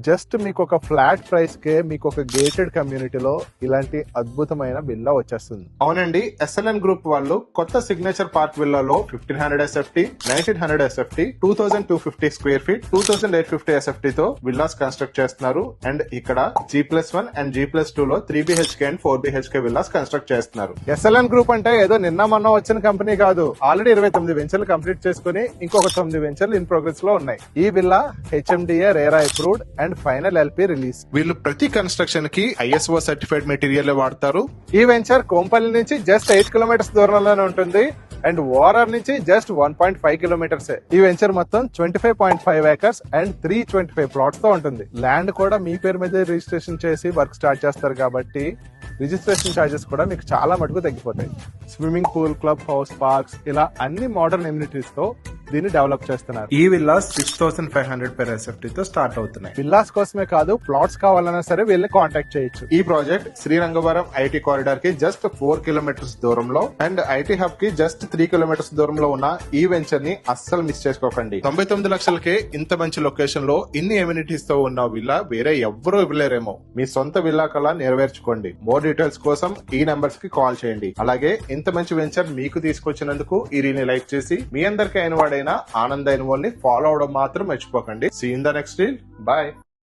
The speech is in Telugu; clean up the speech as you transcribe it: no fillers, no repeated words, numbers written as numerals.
జస్ట్ మీకు ఒక ఫ్లాట్ ప్రైస్ కే మీకు ఒక గేటెడ్ కమ్యూనిటీలో ఇలాంటి అద్భుతమైన విల్లా వచ్చేస్తుంది. అవునండి, ఎస్ఎల్ఎన్ గ్రూప్ వాళ్ళు కొత్త సిగ్నేచర్ పార్క్ విల్లాలో 1500 SFT, 1900 SFT, 2250 square feet, 2850 SFT తో విల్లాస్ కన్స్ట్రక్ట్ చేస్తున్నారు. అండ్ ఇక్కడ G+1 అండ్ G+2 లో 3 BHK and 4 BHK villas construct చేస్తున్నారు. ఎస్ఎల్ఎన్ గ్రూప్ అంటే ఏదో నిన్న మొన్న వచ్చిన కంపెనీ కాదు. ఆల్రెడీ 29 వెంచర్లు కంప్లీట్ చేసుకుని ఇంకొక 9 వెంచర్లు ఇన్ ప్రోగ్రెస్ లో ఉన్నాయి. ఈ villa HMDA RERA approved and final LP release. వీళ్ళు ప్రతి కన్స్ట్రక్షన్ కి ISO సర్టిఫైడ్ మెటీరియల్ వాడతారు. ఈ వెంచర్ కోంపల్లి నుంచి జస్ట్ 8 కిలోమీటర్స్ దూరంలోనే ఉంటుంది అండ్ ఓఆర్ఆర్ నుంచి జస్ట్ 1.5 కిలోమీటర్స్. ఈ వెంచర్ మొత్తం 25.5 ఏకర్స్ అండ్ 325 ప్లాట్స్ తో ఉంటుంది. ల్యాండ్ కూడా మీ పేరు మీద రిజిస్ట్రేషన్ చేసి వర్క్ స్టార్ట్ చేస్తారు కాబట్టి రిజిస్ట్రేషన్ ఛార్జెస్ కూడా మీకు చాలా మటుకు తగ్గిపోతాయి. Swimming pool, club house, parks ఇలా అన్ని మోడర్న్ ఎమ్యూనిటీస్ తో దీన్ని డెవలప్ చేస్తున్నారు. ఈ విల్లాస్ 6500 per SFT తో స్టార్ట్ అవుతున్నాయి. విల్లాస్ కోసమే కాదు, ప్లాట్స్ కావాలన్నా సరే వీళ్ళని కాంటాక్ట్ చేయొచ్చు. ఈ ప్రాజెక్ట్ శ్రీరంగవరం ఐటీ కారిడార్ కి జస్ట్ 4 కిలోమీటర్స్ దూరంలో అండ్ ఐటీ హబ్ కి జస్ట్ 3 కిలోమీటర్స్ దూరంలో ఉన్న ఈ వెంచర్ ని అస్సలు మిస్ చేసుకోకండి. 99 లక్షలకే ఇంత మంచి లొకేషన్ లో ఇన్ని ఎమ్యూనిటీస్ తో ఉన్న విల్లా వేరే ఎవ్వరూ ఇవ్వలేరేమో. మీ సొంత విల్లా కళ నెరవేర్చుకోండి. మోర్ డీటెయిల్స్ కోసం ఈ నంబర్స్ కి కాల్ చేయండి. అలాగే ఇంత మంచి వెంచర్ మీకు తీసుకొచ్చినందుకు ఈ రీల్ని లైక్ చేసి మీ అందరికీ అయిన వాడైనా ఆనంద్ అయిన వాళ్ళని ఫాలో అవడం మాత్రం మర్చిపోకండి. See in the next reel. Bye.